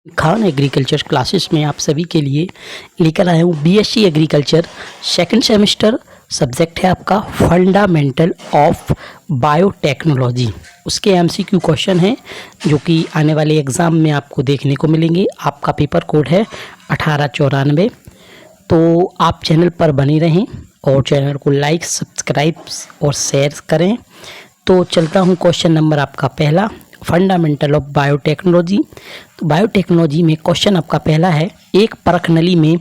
Khan agriculture classes में आप सभी के लिए लेकर आया हूँ BSc agriculture second semester. Subject है आपका फंडामेंटल ऑफ बायोटेक्नोलॉजी। उसके एमसीक्यू क्वेश्चन हैं जो कि आने वाले एग्ज़ाम में आपको देखने को मिलेंगे। आपका पेपर कोड है 1894। तो आप चैनल पर बने रहें और चैनल को लाइक, सब्सक्राइब और शेयर करें। तो चलता हूँ क्वेश्चन नंबर आपका पहला, फंडामेंटल ऑफ बायोटेक्नोलॉजी। तो बायोटेक्नोलॉजी में क्वेश्चन आपका पहला है, एक परखनली में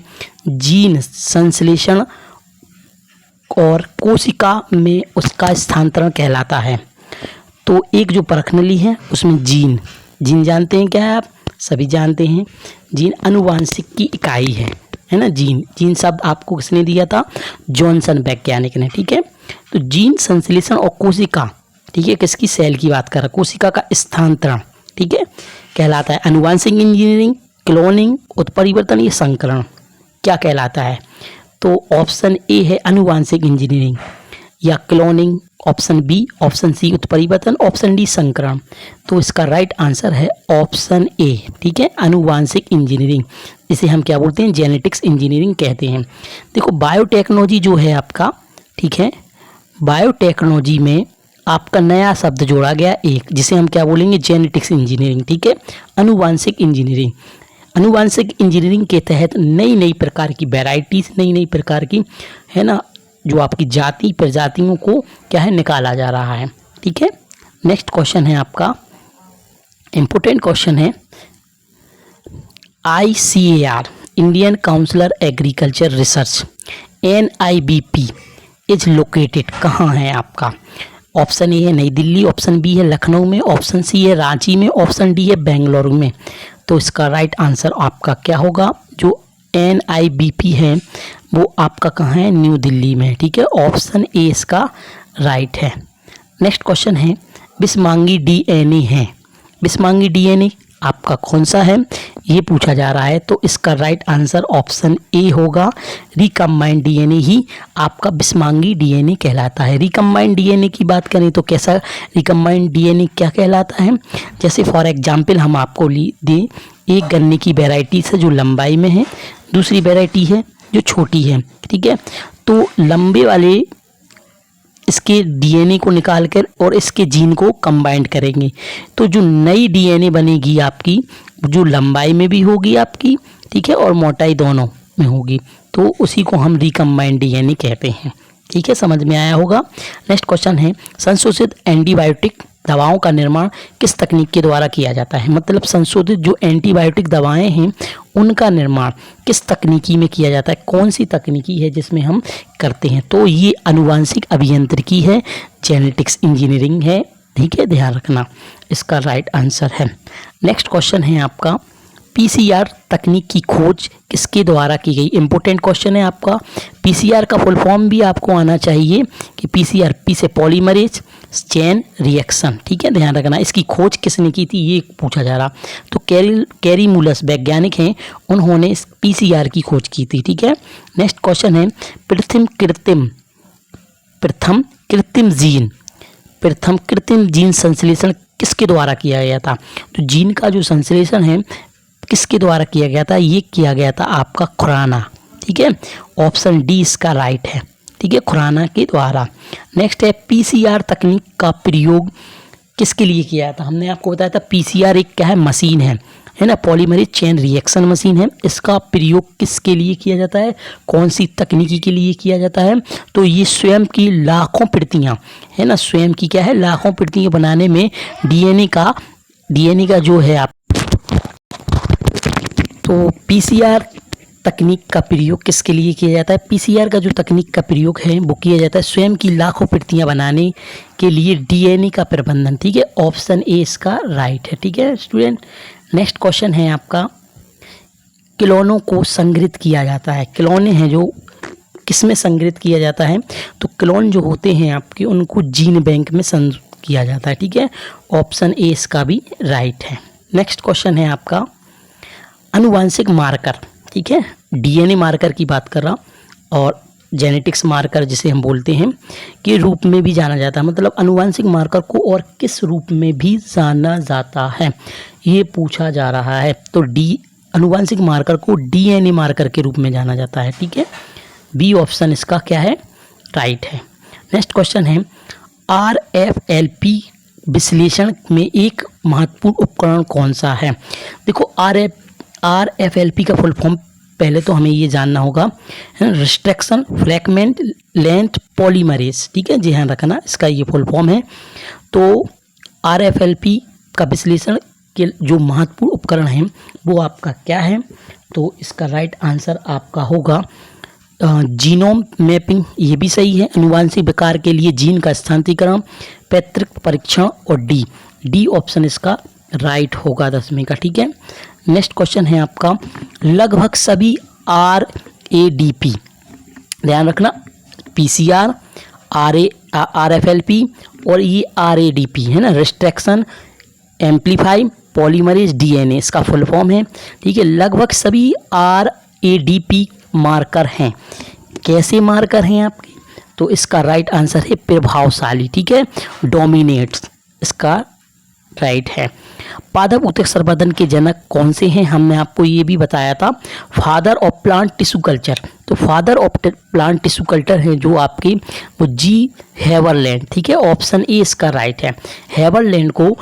जीन संश्लेषण और कोशिका में उसका स्थानांतरण कहलाता है। तो एक जो परखनली है उसमें जीन जानते हैं क्या है, आप सभी जानते हैं। जीन आनुवांशिक की इकाई है ना। जीन शब्द आपको किसने दिया था? जॉनसन वैज्ञानिक ने। ठीक है, तो जीन संश्लेषण और कोशिका, ठीक है, किसकी? सेल की बात कर रहा है। कोशिका का स्थानांतरण, ठीक है, कहलाता है आनुवांशिक इंजीनियरिंग, क्लोनिंग, उत्परिवर्तन, या संकरण क्या कहलाता है? तो ऑप्शन ए है आनुवांशिक इंजीनियरिंग या cloning, option B, option C उत्परिवर्तन, ऑप्शन डी संकरण। तो इसका राइट आंसर है ऑप्शन ए, ठीक है, आनुवांशिक इंजीनियरिंग। इसे हम क्या बोलते हैं? जेनेटिक्स इंजीनियरिंग कहते हैं। देखो बायोटेक्नोलॉजी जो है आपका, ठीक है, बायोटेक्नोलॉजी में आपका नया शब्द जोड़ा गया एक, जिसे हम क्या बोलेंगे? जेनेटिक्स इंजीनियरिंग, ठीक है, आनुवांशिक इंजीनियरिंग। आनुवांशिक इंजीनियरिंग के तहत नई नई प्रकार की वैरायटीज, नई प्रकार की, है ना, जो आपकी जाति प्रजातियों को क्या है, निकाला जा रहा है। ठीक है, नेक्स्ट क्वेश्चन है आपका, इंपॉर्टेंट क्वेश्चन है, ICAR Indian councillor agriculture research NIBP is located कहाँ है आपका? ऑप्शन ए है नई दिल्ली, ऑप्शन बी है लखनऊ में, ऑप्शन सी है रांची में, ऑप्शन डी है बेंगलुरु में। तो इसका राइट आंसर आपका क्या होगा? जो NIBP है वो आपका कहाँ है? न्यू दिल्ली में। ठीक है, ऑप्शन ए इसका राइट है। नेक्स्ट क्वेश्चन है, बिस्मांगी DNA है, बिस्मांगी DNA आपका कौन सा है, ये पूछा जा रहा है। तो इसका राइट आंसर ऑप्शन ए होगा, रिकम्बाइंड DNA ही आपका बिस्मांगी DNA कहलाता है। रिकम्बाइंड DNA की बात करें तो कैसा रिकम्बाइंड DNA क्या कहलाता है? जैसे फॉर एग्जांपल हम आपको दें, एक गन्ने की वैरायटी से जो लंबाई में है, दूसरी वैरायटी है जो छोटी है। ठीक है, तो लंबे वाले इसके DNA को निकाल कर और इसके जीन को कंबाइंड करेंगे, तो जो नई DNA बनेगी आपकी, जो लंबाई में भी होगी आपकी, ठीक है, और मोटाई दोनों में होगी, तो उसी को हम रिकम्बाइंड DNA कहते हैं। ठीक है, समझ में आया होगा। नेक्स्ट क्वेश्चन है, संशोधित एंटीबायोटिक दवाओं का निर्माण किस तकनीक के द्वारा किया जाता है? मतलब संशोधित जो एंटीबायोटिक दवाएं हैं उनका निर्माण किस तकनीकी में किया जाता है? कौन सी तकनीकी है जिसमें हम करते हैं? तो ये आनुवांशिक अभियांत्रिकी है, जेनेटिक्स इंजीनियरिंग है। ठीक है, ध्यान रखना, इसका राइट आंसर है। नेक्स्ट क्वेश्चन है आपका, PCR तकनीक की खोज किसके द्वारा की गई? इंपॉर्टेंट क्वेश्चन है आपका। PCR का फुल फॉर्म भी आपको आना चाहिए कि PCR, P से पॉलीमरेज चेन रिएक्शन। ठीक है, ध्यान रखना, इसकी खोज किसने की थी ये पूछा जा रहा। तो कैरीमुलस वैज्ञानिक हैं, उन्होंने इस PCR की खोज की थी। ठीक है, नेक्स्ट क्वेश्चन है, प्रथम कृत्रिम जीन संश्लेषण किसके द्वारा किया गया था? तो जीन का जो संश्लेषण है किसके द्वारा किया गया था? ये किया गया था आपका खुराना। ठीक है, ऑप्शन डी इसका राइट है। ठीक है, खुराना के द्वारा। नेक्स्ट है, PCR तकनीक का प्रयोग किसके लिए किया था? हमने आपको बताया था PCR एक क्या है? मशीन है ना, पॉलीमरेज चेन रिएक्शन मशीन है। इसका प्रयोग किसके लिए किया जाता है? कौन सी तकनीकी के लिए किया जाता है? तो ये स्वयं की लाखों प्रतियां, है ना, स्वयं की क्या है? लाखों प्रतियां बनाने में DNA का जो है आप, तो PCR तकनीक का प्रयोग किसके लिए किया जाता है? PCR का जो तकनीक का प्रयोग है वो किया जाता है स्वयं की लाखों प्रतियां बनाने के लिए DNA का प्रबंधन। ठीक है, ऑप्शन ए इसका राइट है। ठीक है स्टूडेंट, नेक्स्ट क्वेश्चन है आपका, क्लोनों को संग्रहित किया जाता है। क्लोने हैं जो किसमें संग्रहित किया जाता है? तो क्लोन जो होते हैं आपके, उनको जीन बैंक में संग्रहित किया जाता है। ठीक है, ऑप्शन ए इसका भी राइट है। नेक्स्ट क्वेश्चन है आपका, आनुवांशिक मार्कर, ठीक है, DNA मार्कर की बात कर रहा हूँ, और जेनेटिक्स मार्कर जिसे हम बोलते हैं के रूप में भी जाना जाता है, मतलब अनुवांशिक मार्कर को और किस रूप में भी जाना जाता है, ये पूछा जा रहा है। तो डी, अनुवांशिक मार्कर को डीएनए मार्कर के रूप में जाना जाता है, ठीक है। बी ऑप्शन इसका क्या है, राइट है। नेक्स्ट क्वेश्चन है, आरएफएलपी विश्लेषण में एक महत्वपूर्ण उपकरण कौन सा है। देखो आरएफएलपी का फुल फॉर्म पहले तो हमें ये जानना होगा, रिस्ट्रिक्शन फ्रैगमेंट लेंथ पॉलीमरेज, ठीक है, जी हाँ रखना, इसका ये फुल फॉर्म है। तो आरएफएलपी का विश्लेषण के जो महत्वपूर्ण उपकरण है वो आपका क्या है, तो इसका राइट आंसर आपका होगा जीनोम मैपिंग, ये भी सही है। अनुवांशिक विकार के लिए जीन का स्थानांतरीकरण, पैतृक परीक्षण और डी ऑप्शन इसका राइट होगा 10वीं का, ठीक है। नेक्स्ट क्वेश्चन है आपका, लगभग सभी आरएडीपी, ध्यान रखना, पीसीआर, आरएफएलपी और ये आरएडीपी है ना, रिस्ट्रिक्शन एम्पलीफाई पॉलीमरेज डीएनए, इसका फुल फॉर्म है, ठीक है। लगभग सभी आरएडीपी मार्कर हैं, कैसे मार्कर हैं आपके, तो इसका राइट आंसर है प्रभावशाली, ठीक है, डोमिनेट्स, इसका राइट है। पादप ऊतक संवर्धन के जनक कौन से हैं, हमने आपको ये भी बताया था, father of plant tissue culture, तो father of plant tissue culture है जो आपके वो जी हेवरलैंड, ठीक है, ऑप्शन ए इसका राइट है। हेवरलैंड को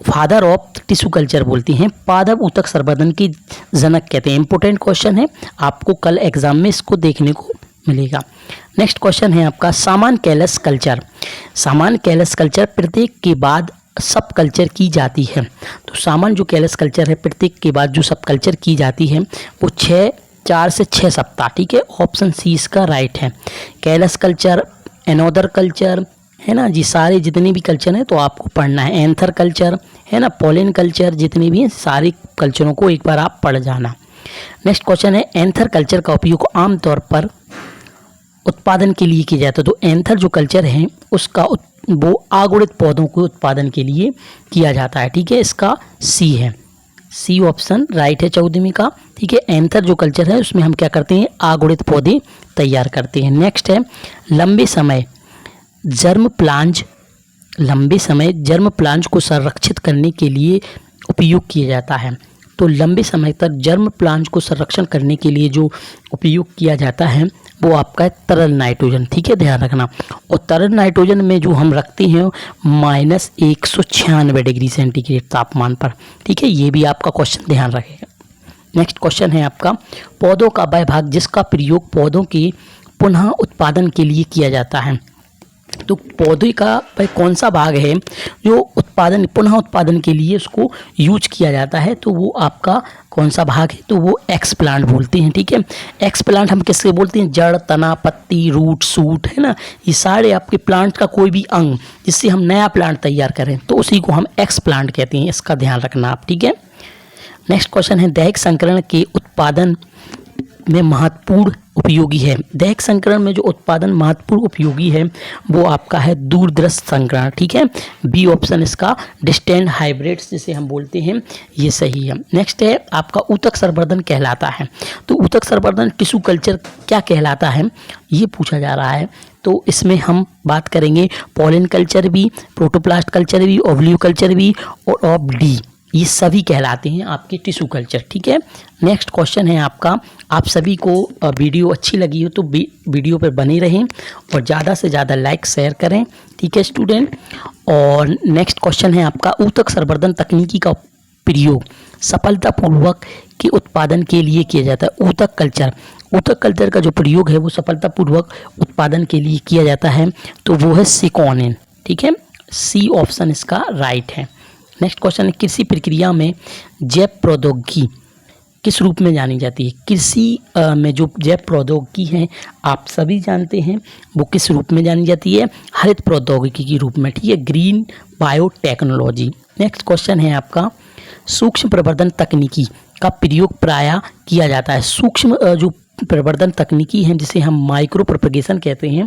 फादर ऑफ टिश्यू कल्चर बोलती हैं, पादप ऊतक संवर्धन के जनक कहते हैं। इंपॉर्टेंट क्वेश्चन है, आपको कल एग्जाम में इसको देखने को मिलेगा। नेक्स्ट क्वेश्चन है आपका, सामान्य कैलस कल्चर, सामान्य कैलस कल्चर प्रत्येक के बाद सब कल्चर की जाती है। तो सामान्य जो कैलस कल्चर है प्रत्येक के बाद जो सब कल्चर की जाती है वो 4 से 6 सप्ताह, ठीक है, ऑप्शन सी इसका राइट है। कैलस कल्चर, एनोदर कल्चर है ना जी, सारे जितने भी कल्चर हैं तो आपको पढ़ना है। एंथर कल्चर है ना, पोलन कल्चर, जितने भी हैं सारे कल्चरों को एक बार आप पढ़ जाना। नेक्स्ट क्वेश्चन है, एंथर कल्चर का उपयोग आमतौर पर उत्पादन के लिए किया जाता है। तो एंथर जो कल्चर है उसका वो आगुणित पौधों के उत्पादन के लिए किया जाता है, ठीक है, इसका सी है, सी ऑप्शन राइट है 14वीं का, ठीक है। एंथर जो कल्चर है उसमें हम क्या करते हैं, आगुणित पौधे तैयार करते हैं। नेक्स्ट है, लंबे समय जर्म प्लांट, लंबे समय जर्म प्लांट को संरक्षित करने के लिए उपयोग किया जाता है। तो लंबे समय तक जर्म प्लांट को संरक्षण करने के लिए जो उपयोग किया जाता है वो आपका है तरल नाइट्रोजन, ठीक है, ध्यान रखना। और तरल नाइट्रोजन में जो हम रखते हैं -196 डिग्री सेंटीग्रेड तापमान पर, ठीक है, ये भी आपका क्वेश्चन ध्यान रखेगा। नेक्स्ट क्वेश्चन है आपका, पौधों का वह भाग जिसका प्रयोग पौधों के पुनः उत्पादन के लिए किया जाता है। तो पौधे का भाई कौन सा भाग है जो उत्पादन पुनः उत्पादन के लिए उसको यूज किया जाता है, तो वो आपका कौन सा भाग है, तो वो एक्स प्लांट बोलते हैं, ठीक है। एक्स प्लांट हम किससे बोलते हैं, जड़, तना, पत्ती, रूट, सूट, है ना, ये सारे आपके प्लांट का कोई भी अंग जिससे हम नया प्लांट तैयार करें तो उसी को हम एक्स प्लांट कहते हैं, इसका ध्यान रखना आप, ठीक है। नेक्स्ट क्वेश्चन है, दैहिक संकरण के उत्पादन में महत्वपूर्ण उपयोगी है। दैहिक संकरण में जो उत्पादन महत्वपूर्ण उपयोगी है वो आपका है दूरदर्श संकरण, ठीक है, बी ऑप्शन इसका डिस्टेंट हाइब्रिड्स जिसे हम बोलते हैं ये सही है। नेक्स्ट है आपका ऊतक संवर्धन कहलाता है। तो ऊतक संवर्धन टिश्यू कल्चर क्या कहलाता है ये पूछा जा रहा है। तो इसमें हम बात करेंगे पोलन कल्चर भी, प्रोटोप्लास्ट कल्चर भी, ओवल्यू कल्चर भी और ऑफ डी, ये सभी कहलाते हैं आपके टिश्यू कल्चर, ठीक है। नेक्स्ट क्वेश्चन है आपका, आप सभी को वीडियो अच्छी लगी हो तो वीडियो पर बने रहें और ज़्यादा से ज़्यादा लाइक शेयर करें, ठीक है स्टूडेंट। और नेक्स्ट क्वेश्चन है आपका, ऊतक संवर्धन तकनीकी का प्रयोग सफलतापूर्वक के उत्पादन के लिए किया जाता है। ऊतक कल्चर का जो प्रयोग है वो सफलतापूर्वक उत्पादन के लिए किया जाता है, तो वो है सिकोनिन, ठीक है, सी ऑप्शन इसका राइट है। नेक्स्ट क्वेश्चन है, कृषि प्रक्रिया में जैव प्रौद्योगिकी किस रूप में जानी जाती है। कृषि में जो जैव प्रौद्योगिकी है आप सभी जानते हैं वो किस रूप में जानी जाती है, हरित प्रौद्योगिकी के रूप में, ठीक है, ग्रीन बायोटेक्नोलॉजी। नेक्स्ट क्वेश्चन है आपका, सूक्ष्म प्रवर्धन तकनीकी का प्रयोग प्रायः किया जाता है। सूक्ष्म जो प्रवर्धन तकनीकी है जिसे हम माइक्रो प्रोपगेशन कहते हैं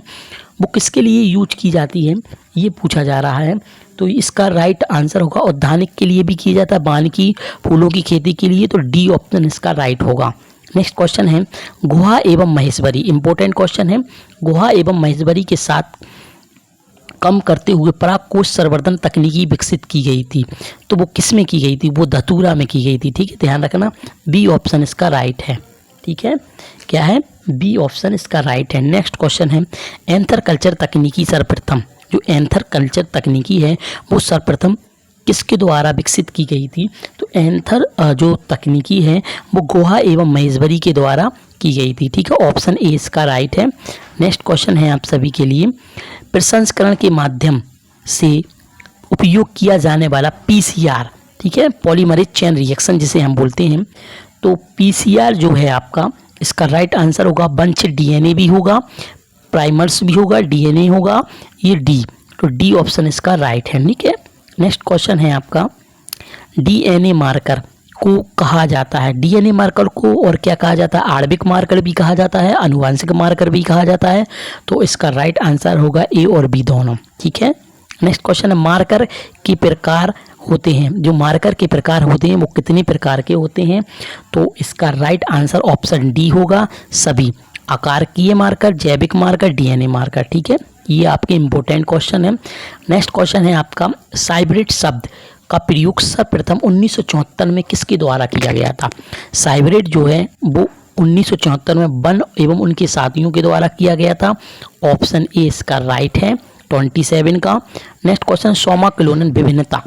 वो किसके लिए यूज की जाती है ये पूछा जा रहा है। तो इसका राइट आंसर होगा उद्यानिक के लिए भी किया जाता है, वानिकी फूलों की खेती के लिए, तो डी ऑप्शन इसका राइट होगा। नेक्स्ट क्वेश्चन है गुहा एवं महेश्वरी, इंपॉर्टेंट क्वेश्चन है। गुहा एवं महेश्वरी के साथ कम करते हुए पराग कोश संवर्धन तकनीकी विकसित की गई थी, तो वो किस में की गई थी? वो धतूरा में की गई थी। ठीक है, ध्यान रखना, बी ऑप्शन इसका राइट है। ठीक है, क्या है? बी ऑप्शन इसका राइट है। नेक्स्ट क्वेश्चन है एंथर कल्चर तकनीकी सर्वप्रथम, जो एंथर कल्चर तकनीकी है वो सर्वप्रथम किसके द्वारा विकसित की गई थी? तो एंथर जो तकनीकी है वो गुहा एवं महेश्वरी के द्वारा की गई थी। ठीक है, ऑप्शन ए इसका राइट है। नेक्स्ट क्वेश्चन है आप सभी के लिए, प्रसंस्करण के माध्यम से उपयोग किया जाने वाला पीसीआर, ठीक है, पॉलीमरेज चेन रिएक्शन जिसे हम बोलते हैं, तो पीसीआर जो है आपका, इसका राइट आंसर होगा बंच डीएनए भी होगा, प्राइमर्स भी होगा, डीएनए होगा, ये डी, तो डी ऑप्शन इसका राइट है। ठीक है, नेक्स्ट क्वेश्चन है आपका, डीएनए मार्कर को कहा जाता है, डीएनए मार्कर को और क्या कहा जाता है? आणविक मार्कर भी कहा जाता है, आनुवांशिक मार्कर भी कहा जाता है, तो इसका राइट आंसर होगा ए और बी दोनों। ठीक है, नेक्स्ट क्वेश्चन है मार्कर के प्रकार होते हैं, जो मार्कर के प्रकार होते हैं वो कितने प्रकार के होते हैं? तो इसका राइट आंसर ऑप्शन डी होगा, सभी, आकारकीय मार्कर, जैविक मार्कर, डीएनए मार्कर। ठीक है, ये आपके इंपॉर्टेंट क्वेश्चन है। नेक्स्ट क्वेश्चन है आपका, साइब्रेट शब्द का प्रयोग सर्वप्रथम 1974 में किसके द्वारा किया गया था? साइब्रेट जो है वो 1974 में वन एवं उनके साथियों के द्वारा किया गया था, ऑप्शन ए इसका राइट है, 27 का। नेक्स्ट क्वेश्चन, सोमा क्लोनिन विभिन्नता,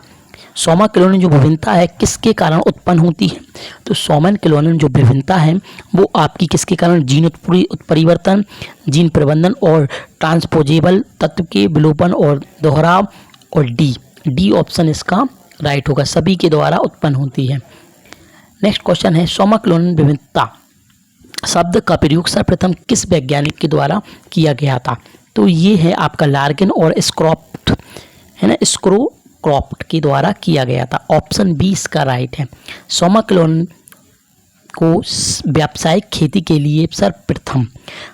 सोमा क्लोनिन जो विभिन्नता है किसके कारण उत्पन्न होती है? तो सोमन क्लोनिन जो विभिन्नता है वो आपकी किसके कारण? जीन उत्परिवर्तन, जीन प्रबंधन और ट्रांसपोजेबल तत्व के विलोपन और दोहराव, और डी ऑप्शन इसका राइट होगा, सभी के द्वारा उत्पन्न होती है। नेक्स्ट क्वेश्चन है, सोमा क्लोनिन विभिन्नता शब्द का प्रयोग सर्वप्रथम किस वैज्ञानिक के द्वारा किया गया था? तो ये है आपका लार्किन और स्क्रॉफ्ट, है ना, स्क्रोक्रॉफ्ट के द्वारा किया गया था, ऑप्शन बी इसका राइट है। सोमा क्लोनिन को व्यावसायिक खेती के लिए सर्वप्रथम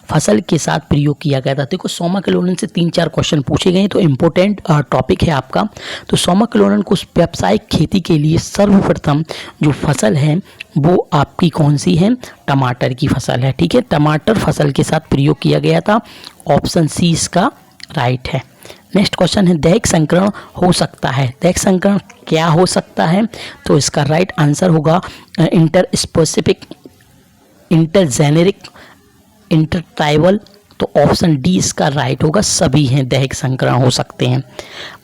फसल के साथ प्रयोग किया गया था। देखो सोमा क्लोनिन से 3-4 क्वेश्चन पूछे गए, तो इम्पोर्टेंट टॉपिक है आपका। तो सोमा क्लोनिन को व्यावसायिक खेती के लिए सर्वप्रथम जो फसल है वो आपकी कौन सी है? टमाटर की फसल है। ठीक है, टमाटर फसल के साथ प्रयोग किया गया था, ऑप्शन सी इसका राइट है। नेक्स्ट क्वेश्चन है, दैहिक संकरण हो सकता है, दैहिक संकरण क्या हो सकता है? तो इसका राइट आंसर होगा इंटर स्पेसिफिक, इंटरजेनेरिक, इंटरट्राइबल, तो ऑप्शन डी इसका राइट होगा, सभी हैं दैहिक संकरण हो सकते हैं।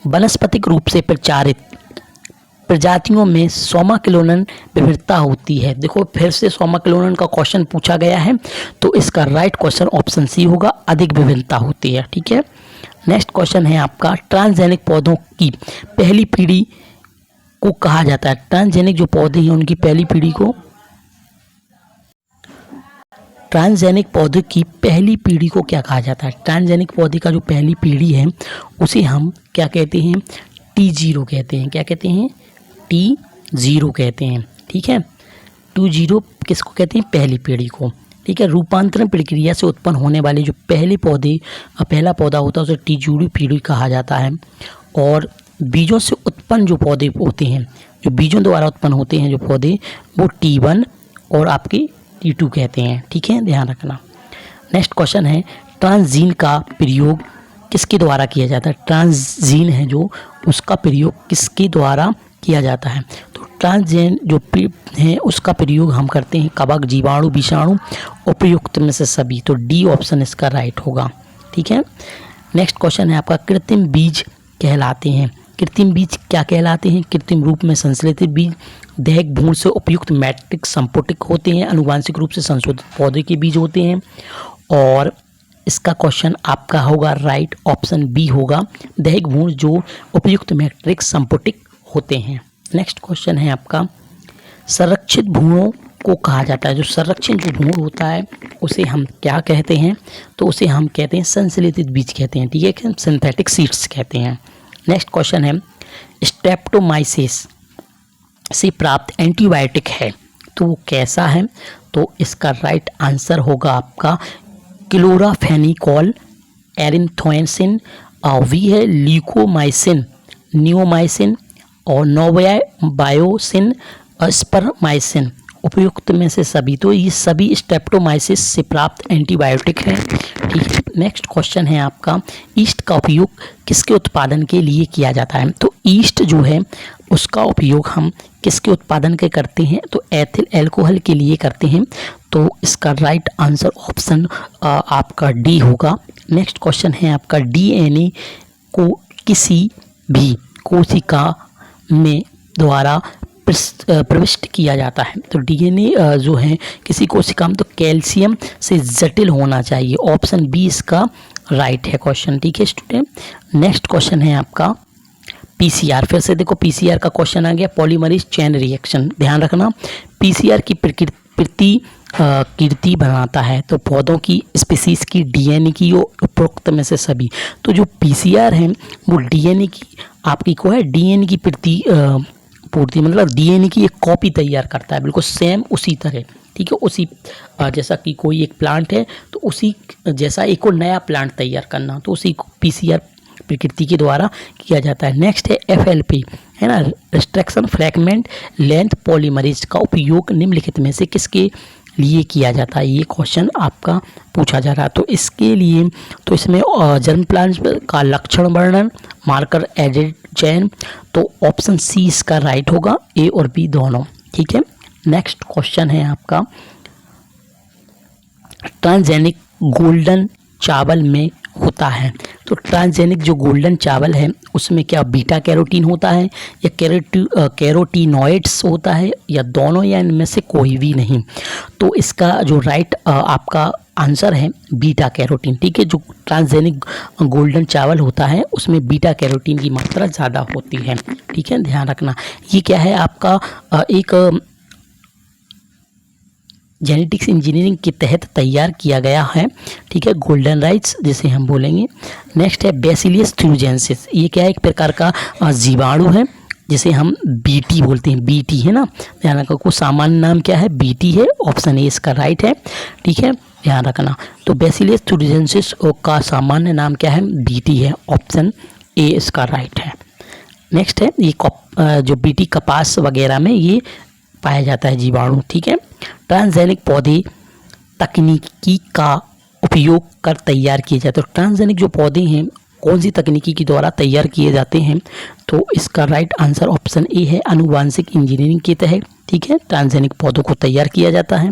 वनस्पतिक रूप से प्रचारित प्रजातियों में सोमा क्लोनिन विविधता होती है। देखो फिर से सोमा क्लोनिन का क्वेश्चन पूछा गया है, तो इसका राइट क्वेश्चन ऑप्शन सी होगा, अधिक विभिन्नता होती है। ठीक है, नेक्स्ट क्वेश्चन है आपका, ट्रांसजेनिक पौधों की पहली पीढ़ी को कहा जाता है, ट्रांसजेनिक जो पौधे हैं उनकी पहली पीढ़ी को, ट्रांसजेनिक पौधे की पहली पीढ़ी को क्या कहा जाता है? ट्रांसजेनिक पौधे का जो पहली पीढ़ी है उसे हम क्या कहते हैं? T0 कहते हैं। क्या कहते हैं? T0 कहते हैं। ठीक है, 20 किसको कहते हैं? पहली पीढ़ी को। ठीक है, रूपांतरण प्रक्रिया से उत्पन्न होने वाले जो पहला पौधा होता है उसे T0 पीढ़ी कहा जाता है। और बीजों से उत्पन्न जो पौधे होते हैं, जो बीजों द्वारा उत्पन्न होते हैं जो पौधे, वो T1 और आपके T2 कहते हैं। ठीक है, ध्यान रखना। नेक्स्ट क्वेश्चन है, ट्रांसजीन का प्रयोग किसके द्वारा किया जाता है? ट्रांसजीन है जो, उसका प्रयोग किसके द्वारा किया जाता है? तो ट्रांसजीन जो है उसका प्रयोग हम करते हैं कवक, जीवाणु, विषाणु, उपयुक्त में से सभी, तो डी ऑप्शन इसका राइट होगा। ठीक है, नेक्स्ट क्वेश्चन है आपका, कृत्रिम बीज कहलाते हैं, कृत्रिम बीज क्या कहलाते हैं? कृत्रिम रूप में संश्लेषित बीज दैहिक भ्रूण से उपयुक्त मैट्रिक्स संपुटिक होते हैं, आनुवांशिक रूप से संशोधित पौधे के बीज होते हैं। और इसका क्वेश्चन आपका होगा राइट, ऑप्शन बी होगा, दैहिक भ्रूण जो उपयुक्त मैट्रिक्स संपुटिक होते हैं। नेक्स्ट क्वेश्चन है आपका, संरक्षित भ्रूणों को कहा जाता है, जो संरक्षित जो भ्रूण होता है उसे हम क्या कहते हैं? तो उसे हम कहते हैं संश्लेषित बीज कहते हैं। ठीक है, सिंथेटिक सीड्स कहते हैं। नेक्स्ट क्वेश्चन है, स्ट्रेप्टोमाइसिस से प्राप्त एंटीबायोटिक है तो वो कैसा है? तो इसका राइट आंसर होगा आपका क्लोराफेनिकोल, एरिथ्रोमाइसिन, वी है ल्यूकोमाइसिन, नियोमाइसिन और नोवाबायोसिन, स्परमाइसिन, उपयुक्त में से सभी, तो ये सभी स्ट्रेप्टोमाइसिस से प्राप्त एंटीबायोटिक हैं। ठीक है, नेक्स्ट क्वेश्चन है आपका, ईस्ट का उपयोग किसके उत्पादन के लिए किया जाता है? तो ईस्ट जो है उसका उपयोग हम किसके उत्पादन के करते हैं? तो एथिल एल्कोहल के लिए करते हैं। तो इसका राइट आंसर ऑप्शन आपका डी होगा। नेक्स्ट क्वेश्चन है आपका, डीएनए को किसी भी कोशिका में द्वारा प्रविष्ट किया जाता है। तो डीएनए जो है किसी कोशिका में, तो कैल्शियम से जटिल होना चाहिए। ऑप्शन बी इसका राइट है क्वेश्चन। ठीक है स्टूडेंट, नेक्स्ट क्वेश्चन है आपका पीसीआर। फिर से देखो पीसीआर का क्वेश्चन आ गया, पॉलीमरेज चेन रिएक्शन। ध्यान रखना, पीसीआर की कीर्ति बनाता है तो पौधों की स्पीसीज की, डीएनए की, उपरोक्त में से सभी। तो जो पीसीआर है वो डीएनए की आपकी को है, डीएनए की पूर्ति मतलब डीएनए की एक कॉपी तैयार करता है, बिल्कुल सेम उसी तरह। ठीक है, उसी जैसा कि कोई एक प्लांट है तो उसी जैसा एक और नया प्लांट तैयार करना, तो उसी पीसीआर प्रकृति के द्वारा किया जाता है। नेक्स्ट है एफएलपी, है ना, रिस्ट्रक्शन फ्रैगमेंट लेंथ पॉलीमरेज का उपयोग निम्नलिखित में से किसके लिए किया जाता है? ये क्वेश्चन आपका पूछा जा रहा है। तो इसके लिए तो इसमें जर्म प्लांट का लक्षण वर्णन, मार्कर एडेड चेन, तो ऑप्शन सी इसका राइट होगा, ए और बी दोनों। ठीक है, नेक्स्ट क्वेश्चन है आपका, ट्रांसजेनिक गोल्डन चावल में होता है। तो ट्रांसजेनिक जो गोल्डन चावल है उसमें क्या बीटा कैरोटीन होता है या कैरोटीनॉइड्स होता है या दोनों या इनमें से कोई भी नहीं? तो इसका जो राइट आपका आंसर है बीटा कैरोटीन। ठीक है, जो ट्रांसजेनिक गोल्डन चावल होता है उसमें बीटा कैरोटीन की मात्रा ज़्यादा होती है। ठीक है, ध्यान रखना। ये क्या है आपका एक जेनेटिक्स इंजीनियरिंग के तहत तैयार किया गया है। ठीक है, गोल्डन राइस जिसे हम बोलेंगे। नेक्स्ट है बैसिलियस थ्यूजेंसिस, ये क्या है, एक प्रकार का जीवाणु है जिसे हम बीटी बोलते हैं, बीटी है ना, ध्यान रखो। को सामान्य नाम क्या है? बीटी है, ऑप्शन ए इसका राइट है। ठीक है, ध्यान रखना। तो बैसिलियस थ्यूजेंसिस का सामान्य नाम क्या है? बीटी है, ऑप्शन ए इसका राइट है। नेक्स्ट है ये जो बीटी कपास वगैरह में ये पाया जाता है जीवाणु। ठीक है, ट्रांसजेनिक पौधे तकनीकी का उपयोग कर तैयार किए जाते हैं। तो ट्रांसजेनिक जो पौधे हैं कौन सी तकनीकी के द्वारा तैयार किए जाते हैं? तो इसका राइट आंसर ऑप्शन ए है, आनुवांशिक इंजीनियरिंग के तहत। ठीक है, ट्रांसजेनिक पौधों को तैयार किया जाता है।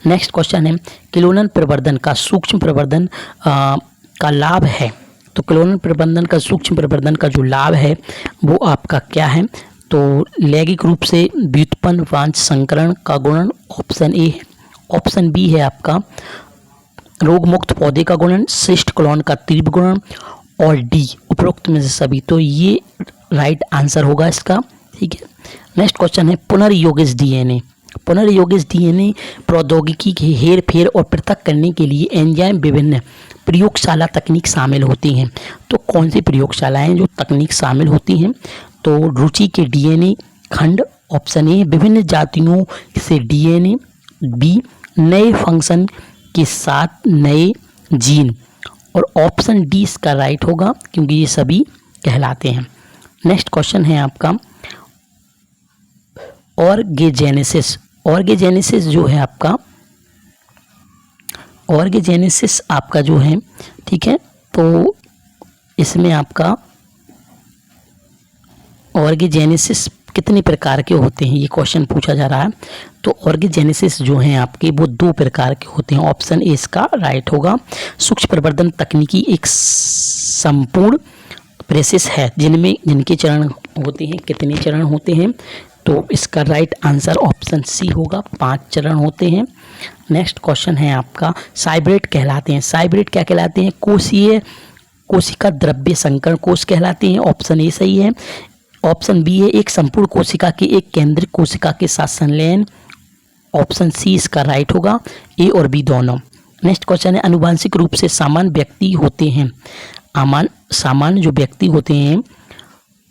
नेक्स्ट क्वेश्चन है, क्लोनल प्रवर्धन का सूक्ष्म प्रवर्धन का लाभ है। तो क्लोनल प्रवर्धन का सूक्ष्म प्रवर्धन का जो लाभ है वो आपका क्या है? तो लैंगिक रूप से व्युत्पन्न वांछ संकरण का गुणन, ऑप्शन ए है। ऑप्शन बी है आपका रोग मुक्त पौधे का गुणन, शिष्ट क्लोन का तीव्र गुणन, और डी उपरोक्त में से सभी। तो ये राइट आंसर होगा इसका। ठीक है, नेक्स्ट क्वेश्चन है पुनर्योगित डीएनए। पुनर्योगित डीएनए प्रौद्योगिकी के हेर फेर और पृथक करने के लिए एंजाइम विभिन्न प्रयोगशाला तकनीक शामिल होती हैं। तो कौन सी प्रयोगशालाएं जो तकनीक शामिल होती हैं? तो रुचि के डीएनए खंड, ऑप्शन ए विभिन्न जातियों से डीएनए, बी नए फंक्शन के साथ नए जीन, और ऑप्शन डी इसका राइट होगा क्योंकि ये सभी कहलाते हैं। नेक्स्ट क्वेश्चन है आपका ऑर्गेजेनेसिस। ऑर्गेजेनेसिस जो है आपका, ऑर्गेजेनेसिस आपका जो है, ठीक है, तो इसमें आपका ऑर्गेजेनेसिस कितने प्रकार के होते हैं ये क्वेश्चन पूछा जा रहा है। तो ऑर्गेजेनेसिस जो हैं आपके वो दो प्रकार के होते हैं, ऑप्शन ए इसका राइट होगा। सूक्ष्म प्रवर्धन तकनीकी एक संपूर्ण प्रोसेस है जिनके चरण होते हैं। कितने चरण होते हैं? तो इसका राइट आंसर ऑप्शन सी होगा, 5 चरण होते हैं। नेक्स्ट क्वेश्चन है आपका साइब्रेट कहलाते हैं। साइब्रेट क्या कहलाते हैं? कोशिका द्रव्य संकरण कोष कहलाते हैं, ऑप्शन ए सही है। ऑप्शन बी है एक संपूर्ण कोशिका के एक केंद्रित कोशिका के साथ संलयन, ऑप्शन सी इसका राइट होगा, ए और बी दोनों। नेक्स्ट क्वेश्चन है आनुवांशिक रूप से सामान्य व्यक्ति होते हैं। सामान्य जो व्यक्ति होते हैं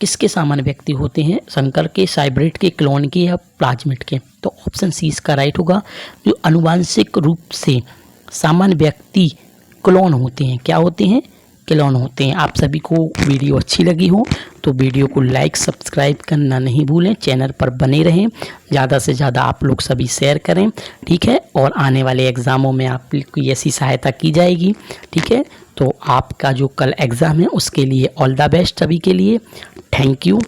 किसके सामान्य व्यक्ति होते हैं? संकर के, साइब्रेट के, क्लोन के या प्लाज्मिड के। तो ऑप्शन सी इसका राइट होगा। जो आनुवांशिक रूप से सामान्य व्यक्ति क्लोन होते हैं, क्या होते हैं? क्लोन होते हैं। आप सभी को वीडियो अच्छी लगी हो तो वीडियो को लाइक सब्सक्राइब करना नहीं भूलें, चैनल पर बने रहें, ज़्यादा से ज़्यादा आप लोग सभी शेयर करें, ठीक है। और आने वाले एग्ज़ामों में आपकी ऐसी सहायता की जाएगी, ठीक है। तो आपका जो कल एग्ज़ाम है उसके लिए ऑल द बेस्ट सभी के लिए। Thank you.